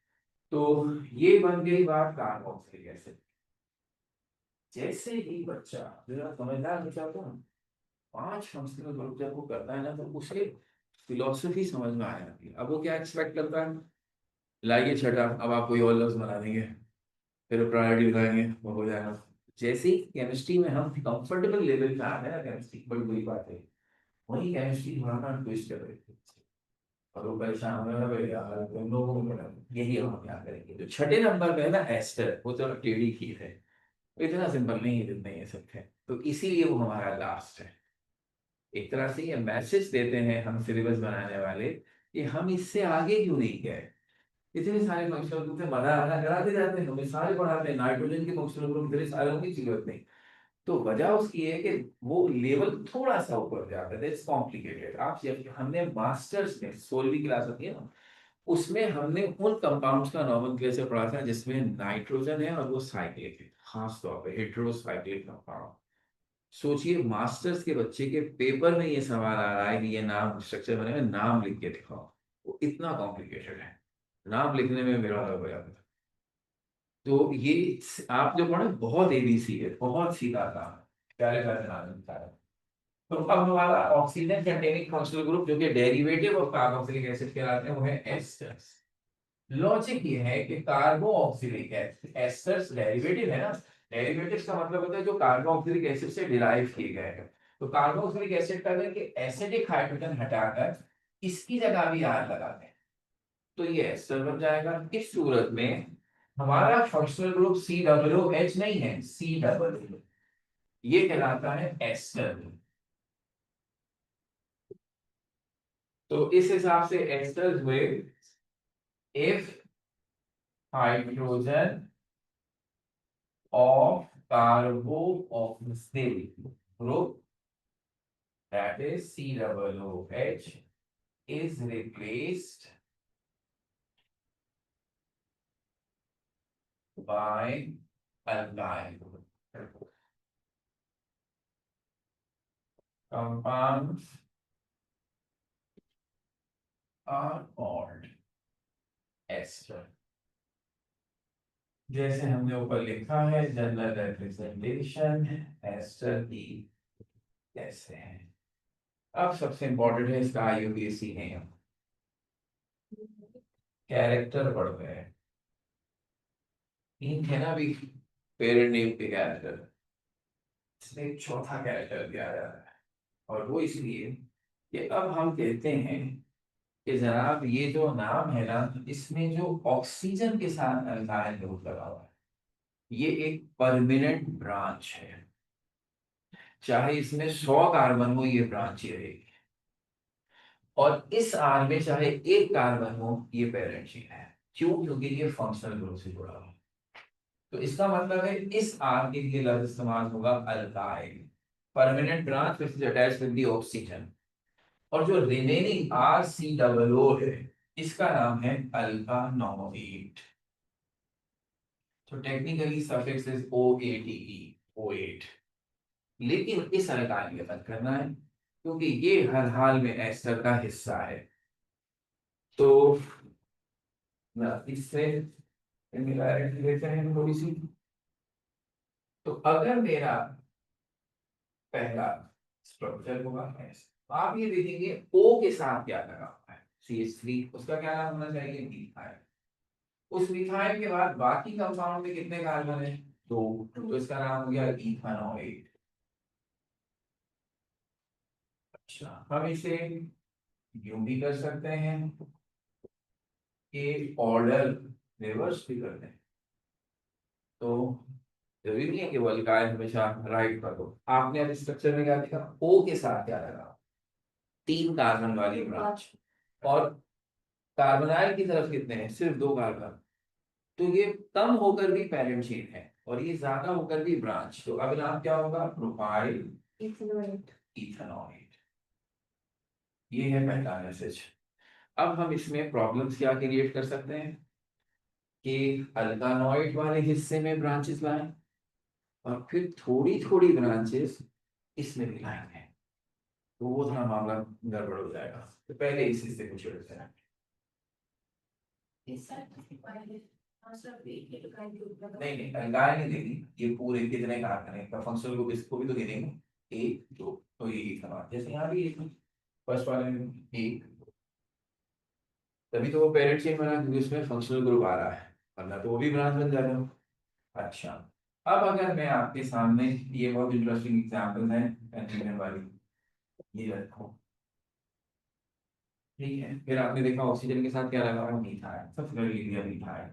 B: तो ये बन गई बात कार्बोक्सिलिक एसिड। जैसे ही बच्चा जरा समझदार बच्चा होता है ना, 5 फंक्शनल ग्रुप जब वो करता है ना, तो उसे फिलोसफी समझ में आ जाती है। अब वो क्या एक्सपेक्ट करता है, लाइए छठा, अब आप कोई और लफ्ज बना देंगे, फिर प्रायोरिटी लगाएंगे, वो हो जाएगा। जैसे ही केमिस्ट्री में हम कंफर्टेबल लेवल पे आते हैं ना, केमिस्ट्री बड़ी बुरी बात है, वही केमिस्ट्री थोड़ा ना ट्विस्ट कर रही है, और वो परेशान हो रहा है यार, तुम लोगों को यही हम क्या करेंगे। जो छठे नंबर पे है ना एस्टर, वो तो टेढ़ी खीर है, इतना सिंपल नहीं है जितना ये सब है, तो इसीलिए वो हमारा लास्ट है। एक तरह से ये मैसेज देते हैं हम सिलेबस बनाने वाले कि हम इससे आगे क्यों नहीं गए। इतने सारे फंक्शनल ग्रुप से मजा आना कराते जाते हैं, हमें सारे पढ़ाते हैं, नाइट्रोजन के फंक्शनल ग्रुप इतने सारे होने की जरूरत नहीं। तो वजह उसकी है कि वो लेवल थोड़ा सा ऊपर जाता है, इट्स कॉम्प्लिकेटेड। आप जब हमने मास्टर्स में 16वीं क्लास होती है ना, उसमें हमने उन कंपाउंड्स का नॉमेनक्लेचर पढ़ा था जिसमें नाइट्रोजन है और वो साइक्लिक है, खास तौर पे हेटेरोसाइक्लिक कंपाउंड। सोचिए मास्टर्स के बच्चे के पेपर में ये सवाल आ रहा है कि ये नाम स्ट्रक्चर बने में नाम लिख के दिखाओ, वो इतना कॉम्प्लिकेटेड है, नाम लिखने में मेरा हो जाता है। तो ये आप जो पढ़े बहुत एबीसी है, बहुत सीधा काम है, प्यारे प्यारे नाम लिखता है। तो अब हमारा ऑक्सीजन कंटेनिंग फंक्शनल ग्रुप जो कि डेरिवेटिव ऑफ कार्बोक्सिलिक एसिड कहलाते हैं वो है एस्टर्स। लॉजिक ये है कि कार्बोक्सिलिक एसिड, एस्टर्स डेरिवेटिव है ना, डेरिवेटिव का मतलब होता है जो कार्बोक्सिलिक एसिड से डिराइव किए गए हैं। तो कार्बोक्सिलिक एसिड का अगर कि एसिडिक हाइड्रोजन हटाकर इसकी जगह भी R लगा दें तो ये एस्टर बन जाएगा। इस सूरत में हमारा फंक्शनल ग्रुप COOH नहीं है, COO, ये कहलाता है एस्टर। तो इस हिसाब से एस्टर्स हुए if hydrogen of carboxyl group, that is COOH, is replaced by alkyl compounds are called ester। जैसे हमने ऊपर लिखा है जनरल रिप्रेजेंटेशन एस्टर की कैसे है। अब सबसे इंपॉर्टेंट है इसका IUPAC नेम, कैरेक्टर पढ़ गए, तीन है ना अभी पेरेंट नेम के कैरेक्टर, इसमें एक चौथा कैरेक्टर दिया जा रहा है, और वो इसलिए कि अब हम कहते हैं कि जनाब ये जो नाम है ना, इसमें जो ऑक्सीजन के साथ अल्काइल ग्रुप लगा हुआ है ये एक परमानेंट ब्रांच है, चाहे इसमें 100 कार्बन हो ये ब्रांच ही रहेगी, और इस आर में चाहे एक कार्बन हो ये पेरेंट चेन है। क्यों? क्योंकि ये फंक्शनल ग्रुप से जुड़ा हुआ है। तो इसका मतलब है इस आर के लिए लफ्ज इस्तेमाल होगा alkyl, permanent branch which is attached with the oxygen. और जो रिमेनिंग RCOO है इसका नाम है अल्कानोएट। तो technically suffix is OATE, O8, लेकिन इस अल्काइल में मत करना है क्योंकि ये हर हाल में एस्टर का हिस्सा है। तो इससे सिमिलैरिटी लेते हैं थोड़ी सी। तो अगर मेरा पहला स्ट्रक्चर होगा S, तो आप ये देखेंगे O के साथ क्या लगा हुआ है CH3, उसका क्या नाम होना चाहिए, मिथाइल। उस मिथाइल के बाद बाकी कंपाउंड में कितने कार्बन है, तो इसका नाम हो गया इथेनॉइड। अच्छा, हम इसे यूं भी कर सकते हैं कि ऑर्डर रिवर्स भी करते हैं। तो जरूरी नहीं है कि वल्गायर हमेशा राइट कर दो। आपने अब स्ट्रक्चर में क्या देखा, ओ के साथ क्या लगा, 3 कार्बन वाली ब्रांच, और कार्बोनाइल की तरफ कितने हैं, सिर्फ 2 कार्बन। तो ये कम होकर भी पैरेंट चेन है और ये ज्यादा होकर भी ब्रांच। तो अब नाम क्या होगा, प्रोपाइल इथेनॉइड। ये है पहला मैसेज। अब हम इसमें प्रॉब्लम्स क्या क्रिएट कर सकते हैं कि अल्कानॉइड वाले हिस्से में ब्रांचेस लाएं और फिर थोड़ी थोड़ी ब्रांचेस इसमें भी लाएंगे, तो वो थोड़ा मामला गड़बड़ हो जाएगा। तो पहले इस हिस्से को छोड़ते हैं। नहीं नहीं, अल्काइल नहीं देगी, ये पूरे कितने कार्बन है, फंक्शनल ग्रुप इसको भी तो दे देंगे, एक दो, तो ये समान जैसे यहाँ भी फर्स्ट वाले में एक, तभी तो वो पेरेंट चेन बना क्योंकि उसमें फंक्शनल ग्रुप आ रहा है, वरना तो वो भी ब्रांच बन जाएगा। अच्छा, अब अगर मैं आपके सामने, ये बहुत इंटरेस्टिंग एग्जांपल है कंटिन्यूम वाली, ये रखो, ठीक है। फिर आपने देखा ऑक्सीजन के साथ क्या लगा हुआ, मीथाइल, सबसे पहले लिख दिया मीथाइल।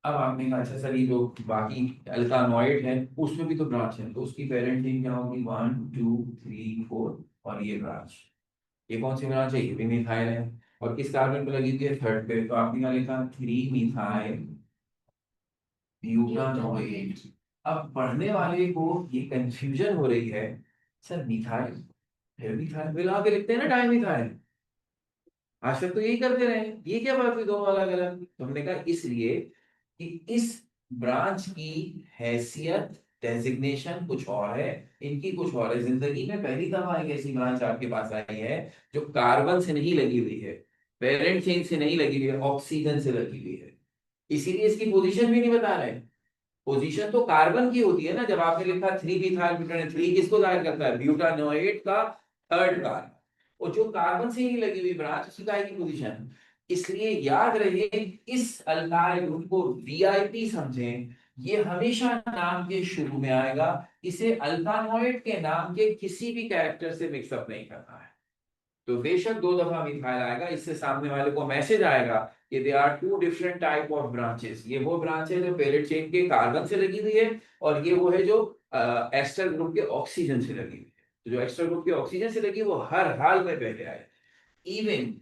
B: अब आपने कहा अच्छा सर, ये जो बाकी अल्कानॉइड है उसमें भी तो ब्रांच है, तो उसकी पेरेंट चेन क्या होगी, 1 2 3 4, और ये ब्रांच, ये कौन सी ब्रांच है, ये भी मिथाइल है, और किस कार्बन पे लगी हुई है, थर्ड पे, तो आपने क्या लिखा, 3 मिथाइल ब्यूटानोइड। अब पढ़ने वाले को ये कंफ्यूजन हो रही है, सर मिथाइल फिर मिथाइल मिला के लिखते हैं ना डाई मिथाइल, आज तक तो यही करते रहे, ये क्या बात हुई दोनों अलग अलग। तो हमने कहा इसलिए कि इस ब्रांच की हैसियत, डेजिग्नेशन कुछ और है, इनकी कुछ और है। जिंदगी में पहली दफा एक ऐसी ब्रांच आपके पास आई है जो कार्बन से नहीं लगी हुई है, पेरेंट चेन से नहीं लगी हुई है, ऑक्सीजन से लगी हुई है। इसीलिए इसकी पोजीशन भी नहीं बता रहे। पोजीशन तो कार्बन की होती है ना, जब आपने लिखा 3 मिथाइल ब्यूटानोइड, 3 किसको जाहिर करता है, ब्यूटानोइड का थर्ड कार्बन, और जो कार्बन से ही लगी हुई ब्रांच उसकी काय की पोजीशन। इसलिए याद रहे, इस अल्काइल ग्रुप को वीआईपी समझें, ये हमेशा नाम के शुरू में आएगा, इसे अल्कानॉइड के नाम के किसी भी कैरेक्टर से मिक्सअप नहीं करना है। तो बेशक 2 दफा मिथाइल आएगा, इससे सामने वाले को मैसेज आएगा कि they are 2 different type of branches, ये वो ब्रांच है जो पेरेंट चेन के कार्बन से लगी हुई है, और ये वो है जो एस्टर ग्रुप के ऑक्सीजन से लगी हुई है। तो जो एस्टर ग्रुप के ऑक्सीजन से लगी वो हर हाल में पहले आए। इवन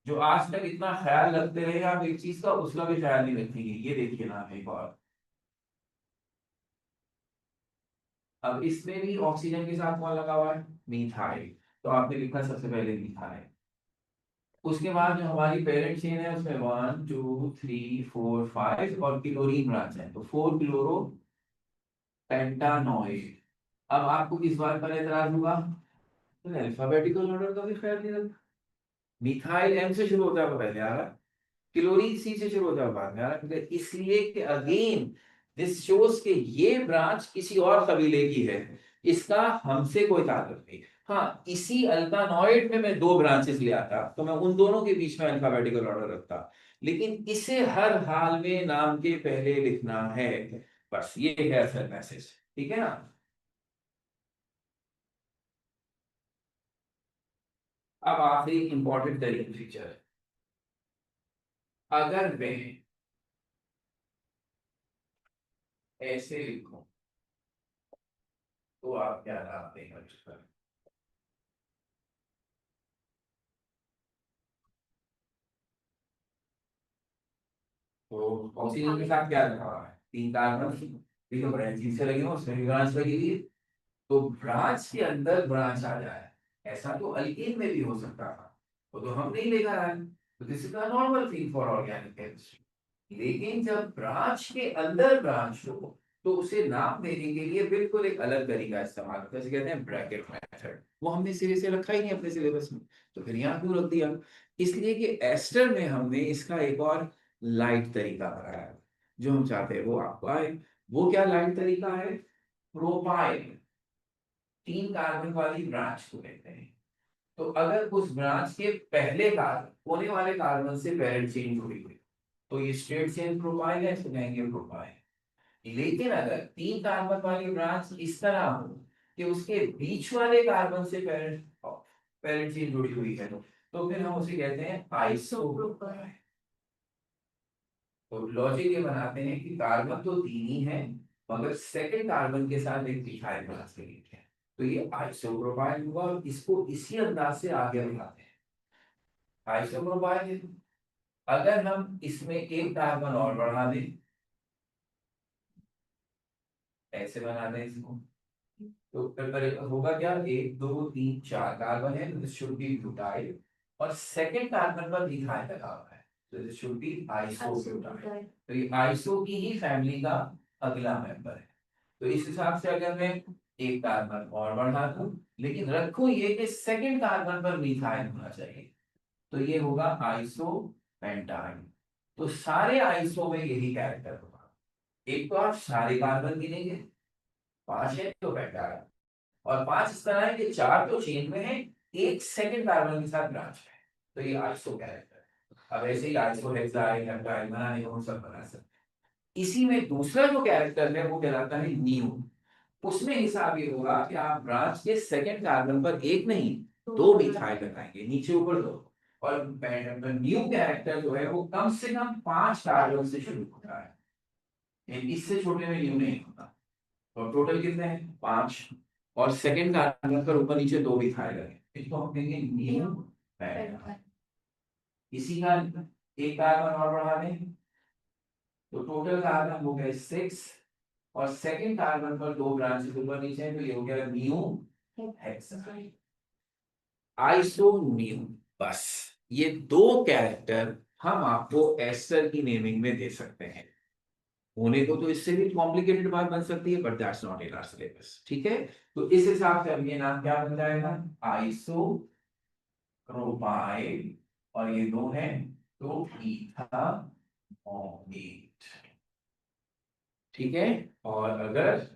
B: जो आज तक इतना ख्याल रखते रहे आप एक चीज का, उसका भी ख्याल नहीं रखेंगे। ये देखिए ना एक और, अब इसमें भी ऑक्सीजन के साथ कौन लगा हुआ है, मीथाइल, तो आपने लिखा सबसे पहले मीथाइल। उसके बाद जो हमारी पेरेंट चेन है उसमें 1 2 3 4 5 और क्लोरीन ब्रांच है, तो 4 क्लोरो पेंटानोइड। अब आपको किस बात पर एतराज होगा, तो अल्फाबेटिकल ऑर्डर का भी ख्याल नहीं रखा। मिथाइल एम से शुरू होता है पहले आ रहा, क्लोरीन सी से शुरू होता है बाद में आ रहा, इसलिए कि अगेन दिस शोज के ये ब्रांच किसी और कबीले की है, इसका हमसे कोई ताल्लुक नहीं। हाँ, इसी अल्कानॉइड में मैं 2 ब्रांचेस ले आता तो मैं उन दोनों के बीच में अल्फाबेटिकल ऑर्डर रखता, लेकिन इसे हर हाल में नाम के पहले लिखना है, बस ये है असल मैसेज, ठीक है ना। अब आखिरी इंपॉर्टेंट तरीके फीचर, अगर मैं ऐसे लिखूं तो आप क्या नाम देंगे उसका, तो ऑक्सीजन के साथ क्या रखा हुआ है, 3 कार्बन, ठीक है, ब्रांच से लगी हो, उसमें भी ब्रांच लगी हुई है, तो ब्रांच के अंदर ब्रांच आ जाए, ऐसा तो अल्कीन में भी हो सकता था, वो तो हम नहीं लेकर आए, तो this is a normal thing for organic chemistry. लेकिन जब ब्रांच के अंदर ब्रांच हो तो उसे नाम देने के लिए बिल्कुल एक अलग तरीका इस्तेमाल होता है, जैसे कहते हैं ब्रैकेट मेथड, वो हमने सिरे से रखा ही नहीं अपने सिलेबस में, तो फिर यहाँ क्यों रख दिया। इसलिए कि एस्टर में हमने इसका एक और लाइट तरीका बनाया है, जो हम चाहते हैं वो आपको आए। वो क्या लाइट तरीका है, प्रोपाइल, 3 कार्बन वाली ब्रांच को कहते हैं। तो अगर उस ब्रांच के पहले कार्बन, होने वाले कार्बन से पेरेंट चेन जुड़ी हुई, तो ये स्ट्रेट चेन प्रोपाइल है, इसको कहेंगे प्रोपाइल। लेकिन अगर 3 कार्बन वाली ब्रांच इस तरह हो कि उसके बीच वाले कार्बन से पेरेंट पेरेंट चेन जुड़ी हुई है, तो फिर हम उसे कहते हैं आइसोप्रोपाइल। तो लॉजिक ये बनाते हैं कि कार्बन तो 3 ही है, मगर सेकंड कार्बन के साथ एक मिथाइल ब्रांच लिंक है, तो ये आइसोप्रोपाइल हुआ। और इसको इसी अंदाज से आगे बढ़ाते हैं। आइसोप्रोपाइल, अगर हम इसमें एक कार्बन और बढ़ा दें, ऐसे बना दें इसको, तो फिर होगा क्या, 1 2 3 4 कार्बन है, तो दिस शुड बी ब्यूटाइल। और सेकंड कार्बन पर मिथाइल लगा हुआ है, तो दिस शुड बी आइसोब्यूटाइल। तो ये आइसो की ही फैमिली का अगला मेंबर है। तो इस हिसाब से अगर मैं एक कार्बन और बढ़ा दूं, लेकिन रखो ये कि सेकंड कार्बन पर मिथाइल होना चाहिए, तो ये होगा आइसो पेंटाइल। तो सारे आइसो में यही कैरेक्टर होगा। एक तो आप सारे कार्बन गिनेंगे, 5 है तो पेंटाइल, और 5 इस तरह है कि 4 तो चेन में है, एक सेकंड कार्बन के साथ ब्रांच है, तो ये आइसो कैरेक्टर है। अब ऐसे ही आइसो हेक्साइल हेप्टाइल बनाने को हम सब बना सकते हैं। इसी में दूसरा जो कैरेक्टर है वो कहलाता है न्यू। उसमें हिसाब ये होगा कि आप ब्रांच के सेकंड कार्बन पर एक नहीं, 2 मिथाइल लगाएंगे, नीचे ऊपर 2। और न्यू कैरेक्टर जो है वो कम से कम 5 कार्बन से शुरू होता है, इससे छोटे में न्यू नहीं होता। और टोटल कितने हैं, 5। और सेकंड कार्बन पर ऊपर नीचे 2 मिथाइल है, इसको हम कहेंगे न्यू पेंटाइल। इसी का एक कार्बन और बढ़ा दें, तो टोटल कार्बन हो गए 6। और सेकंड कार्बन पर 2 ब्रांचेस ऊपर नीचे हैं, तो ये हो गया न्यू हेक्साइल। आइसो न्यू, बस ये 2 कैरेक्टर हम आपको एस्टर की नेमिंग में दे सकते हैं। होने को तो इससे भी कॉम्प्लिकेटेड बात बन सकती है, but that's not in our syllabus, ठीक है। तो इस हिसाब से अब ये नाम क्या बन जाएगा, आइसो प्रोपाइल। और ये 2 है तो इथामोनेट, ठीक है। और अगर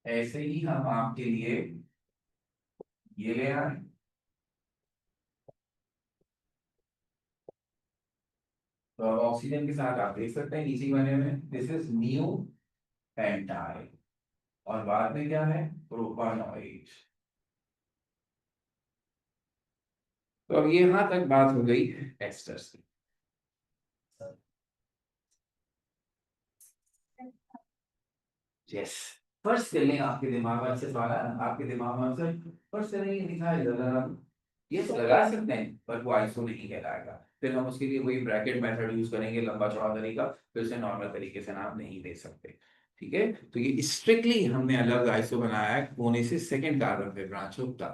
B: ऐसे ही हम आपके लिए ये ले आए, तो अब ऑक्सीजन के साथ आप देख सकते हैं नीचे वाले में दिस इज न्यू पेंटाइल, और बाद में क्या है, प्रोपानोइड। तो अब ये यहां तक बात हो गई एस्टर्स की। यस, फर्स्ट करने आपके दिमाग में से सवाल आया, आपके दिमाग में से फर्स्ट करने ये लिखा है जरा, ये तो लगा सकते हैं पर वो आइसो नहीं कहलाएगा। फिर हम उसके लिए वही ब्रैकेट मेथड यूज करेंगे, लंबा चौड़ा तरीका, फिर से नॉर्मल तरीके से नाम नहीं दे सकते, ठीक है। तो ये स्ट्रिक्टली हमने अलग आइसो बनाया है, कोने से सेकंड कार्बन पे ब्रांच होता,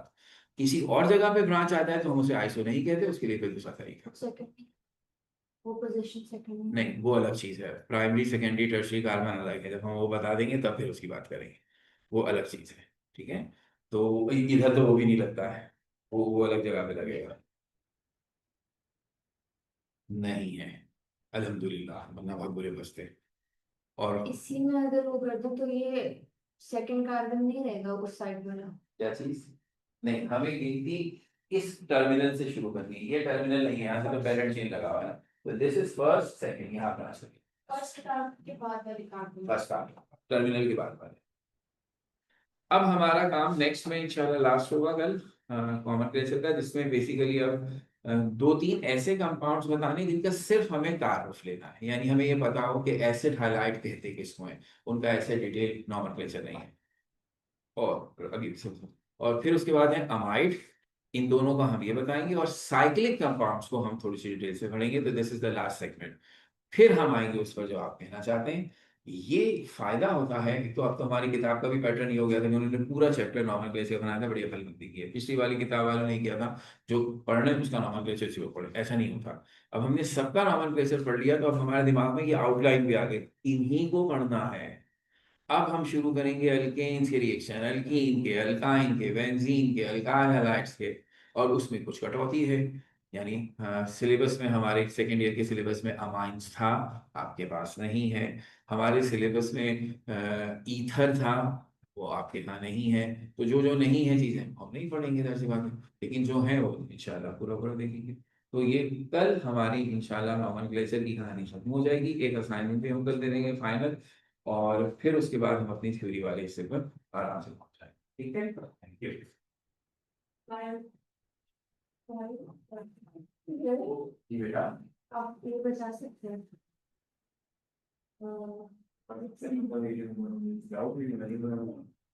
B: किसी और जगह पे ब्रांच आता है तो हम उसे आइसो नहीं कहते, उसके लिए फिर दूसरा तरीका।
A: सेकंड, वो पोजीशन सेकंड में।
B: नहीं, वो अलग चीज है, प्राइमरी सेकेंडरी टर्शियरी कार्बन अलग है, जब हम वो बता देंगे तब फिर उसकी बात करेंगे, वो अलग चीज है, ठीक है। तो इधर तो वो भी नहीं लगता है, वो अलग जगह पे लगेगा। नहीं है, अल्हम्दुलिल्लाह, वरना बहुत बुरे बचते। और
A: इसी में अगर वो कर दो तो ये सेकंड कार्बन नहीं रहेगा उस साइड वाला।
B: क्या चीज, नहीं हमें गिनती इस टर्मिनल से शुरू करनी है, ये टर्मिनल नहीं है, यहाँ से तो पेरेंट चेन लगा हुआ है, तो दिस इज फर्स्ट सेकंड, यहाँ पर आ सके
A: फर्स्ट कार्बन के बाद वाली कार्बन।
B: फर्स्ट टर्मिनल के बाद वाले। अब हमारा काम नेक्स्ट में इंशाल्लाह लास्ट होगा कल कॉमन क्लेचर का, जिसमें बेसिकली अब 2 3 ऐसे कंपाउंड्स बताने जिनका सिर्फ हमें तारुफ लेना है, यानी हमें ये पता हो कि एसिड हाइलाइट कहते किसको है, उनका ऐसे डिटेल नॉमन क्लेचर नहीं है। और अभी और फिर उसके बाद है अमाइड, इन दोनों का हम ये बताएंगे, और साइक्लिक कंपाउंड्स को हम थोड़ी सी डिटेल से पढ़ेंगे, तो this is the last segment. फिर हम आएंगे उस पर जो आप कहना चाहते हैं। ये फायदा होता है, तो अब तो हमारी किताब का भी पैटर्न ये हो गया था कि उन्होंने पूरा चैप्टर नॉमेनक्लेचर बनाया था, बढ़िया फलबंदी की है, पिछली वाली किताब वालों ने किया था जो पढ़ने उसका नॉमेनक्लेचर से वो पढ़े, ऐसा नहीं होता। अब हमने सबका नॉमेनक्लेचर पढ़ लिया, तो अब हमारे दिमाग में ये आउटलाइन भी आ गई, इन्हीं को पढ़ना है। अब हम शुरू करेंगे अल्केन्स के रिएक्शन, अल्कीन के, अल्काइन के, बेंजीन के, अल्काइल हैलाइड्स के, और उसमें कुछ कटौती है। यानी सिलेबस में, हमारे सेकेंड ईयर के सिलेबस में अमाइंस था, आपके पास नहीं है। हमारे सिलेबस में ईथर था, वो आपके यहाँ नहीं है। तो जो जो नहीं है चीज़ें हम नहीं पढ़ेंगे, दरअसल बात है, लेकिन जो है वो इंशाल्लाह पूरा पूरा देखेंगे। तो ये कल हमारी इंशाल्लाह नॉमेनक्लेचर की कहानी खत्म हो जाएगी, एक असाइनमेंट भी हम कल दे देंगे फाइनल, और फिर उसके बाद हम अपनी थ्योरी वाले हिस्से पर आराम से पहुंच जाएंगे। ठीक है, थैंक यू। जी बेटा।
A: आप ये बता सकते हैं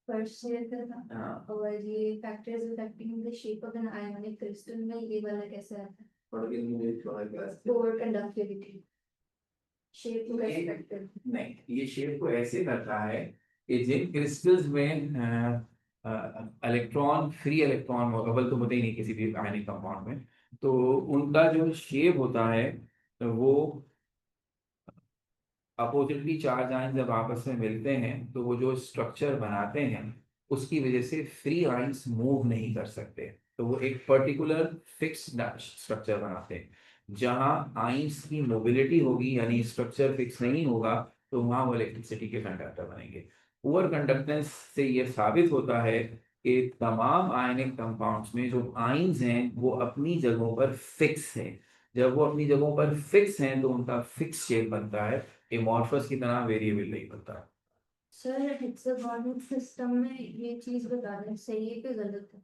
A: फर्स्ट ईयर का था।
B: हाँ,
A: और ये factors affecting the shape of an ionic crystal में ये वाला कैसे आता है?
B: पढ़ के मुझे थोड़ा क्लास
A: पोर कंडक्टिविटी शेप को
B: ये-
A: कैसे करते हैं?
B: नहीं, ये शेप को ऐसे करता है कि जिन क्रिस्टल्स में इलेक्ट्रॉन फ्री इलेक्ट्रॉन मौकेबल तो होते ही नहीं किसी भी आयनिक कंपाउंड में, तो उनका जो शेप होता है वो अपोजिटली चार्ज आयन जब आपस में मिलते हैं तो वो जो स्ट्रक्चर बनाते हैं उसकी वजह से फ्री आयंस मूव नहीं कर सकते, तो वो एक पर्टिकुलर फिक्स स्ट्रक्चर बनाते हैं। जहां आयंस की मोबिलिटी होगी यानी स्ट्रक्चर फिक्स नहीं होगा, तो वहां वो इलेक्ट्रिसिटी के कंडक्टर बनेंगे। पुअर कंडक्टेंस से ये साबित होता है कि तमाम आयनिक कंपाउंड्स में जो आयंस हैं वो अपनी जगहों पर फिक्स हैं। जब वो अपनी जगहों पर फिक्स हैं तो उनका फिक्स शेप बनता है, एमॉर्फस की तरह वेरिएबल नहीं बनता।
A: सर हेक्सागोनल सिस्टम में ये चीज बता दें, सही है कि गलत है?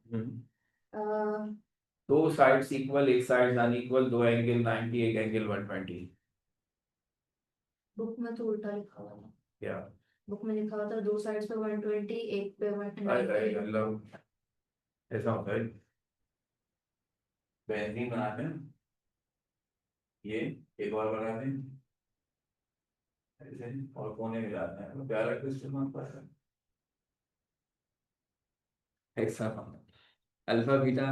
B: दो साइड्स इक्वल, एक साइड अनइक्वल, दो एंगल 90, एक एंगल 120।
A: बुक में तो उल्टा लिखा हुआ था।
B: क्या?
A: बुक में लिखा हुआ था दो साइड्स पे 120, एक पे
B: अरे
A: 190।
B: मतलब ऐसा होता है, बेहतरीन बनाते हैं ये, एक और बनाते हैं ऐसे और कोने में जाते हैं तो प्यारा क्वेश्चन बनता है। हेक्सा अल्फा बीटा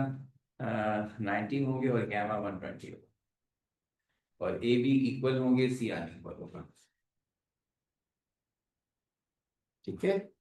B: 19 होंगे और गैमा 120 होगा, और ए बी इक्वल होंगे, सी अनइक्वल होगा। ठीक है।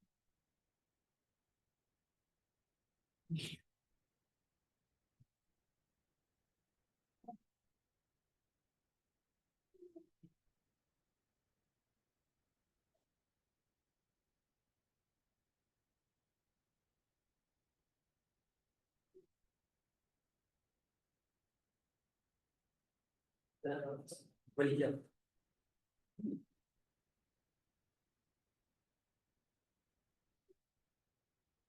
B: बढ़िया।